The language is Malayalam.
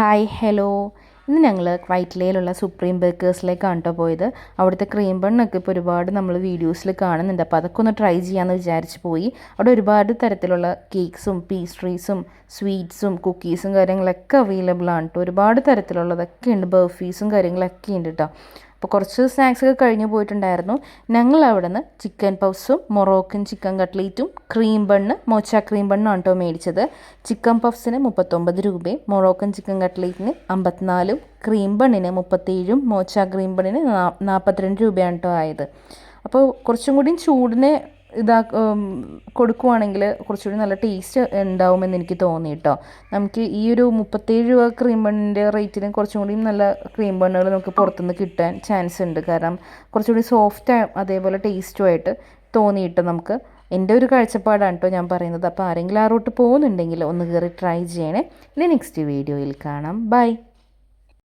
ഹായ് ഹലോ ഇന്ന് ഞങ്ങൾ വൈറ്റ്ലയിലുള്ള സുപ്രീം ബേക്കേഴ്സിലേക്കാണ് കേട്ടോ പോയത്. അവിടുത്തെ ക്രീം ബണ്ണൊക്കെ ഇപ്പോൾ ഒരുപാട് നമ്മൾ വീഡിയോസിൽ കാണുന്നുണ്ട്. അപ്പോൾ അതൊക്കെ ഒന്ന് ട്രൈ ചെയ്യാമെന്ന് വിചാരിച്ച് പോയി. അവിടെ ഒരുപാട് തരത്തിലുള്ള കേക്ക്സും പേസ്ട്രീസും സ്വീറ്റ്സും കുക്കീസും കാര്യങ്ങളൊക്കെ അവൈലബിൾ ആണ് കേട്ടോ. ഒരുപാട് തരത്തിലുള്ളതൊക്കെ ഉണ്ട്, ബർഫീസും കാര്യങ്ങളൊക്കെ ഉണ്ട് കേട്ടോ. അപ്പോൾ കുറച്ച് സ്നാക്സൊക്കെ കഴിഞ്ഞ് പോയിട്ടുണ്ടായിരുന്നു. ഞങ്ങൾ അവിടെ നിന്ന് ചിക്കൻ പഫ്സും മൊറോക്കൻ ചിക്കൻ കട്ട്ലേറ്റും ക്രീം ബണ്ണ് മോച്ച ക്രീം ബണ്ണാണ് കേട്ടോ മേടിച്ചത്. ചിക്കൻ പഫ്സിന് 39 രൂപയും മൊറോക്കൻ ചിക്കൻ കട്ട്ലേറ്റിന് 54, ക്രീം ബണ്ണിന് 37, മോച്ച ക്രീം ബണ്ണിന് 42 രൂപയാണ് കേട്ടോ ആയത്. അപ്പോൾ കുറച്ചും കൂടി ചൂടിന് കൊടുക്കുവാണെങ്കിൽ കുറച്ചുകൂടി നല്ല ടേസ്റ്റ് ഉണ്ടാവുമെന്ന് എനിക്ക് തോന്നി കേട്ടോ. നമുക്ക് ഈ ഒരു 37 രൂപ ക്രീം ബണ്ണിൻ്റെ റേറ്റിന് കുറച്ചും കൂടി നല്ല ക്രീം ബണ്ണുകൾ നമുക്ക് പുറത്തുനിന്ന് കിട്ടാൻ ചാൻസ് ഉണ്ട്. കാരണം കുറച്ചുകൂടി സോഫ്റ്റ് അതേപോലെ ടേസ്റ്റുമായിട്ട് തോന്നിയിട്ട് നമുക്ക് എൻ്റെ ഒരു കാഴ്ചപ്പാടാണ് കേട്ടോ ഞാൻ പറയുന്നത്. അപ്പോൾ ആരെങ്കിലും ആ റൂട്ട് പോകുന്നുണ്ടെങ്കിൽ ഒന്ന് കയറി ട്രൈ ചെയ്യണേ. ഇനി നെക്സ്റ്റ് വീഡിയോയിൽ കാണാം. ബൈ.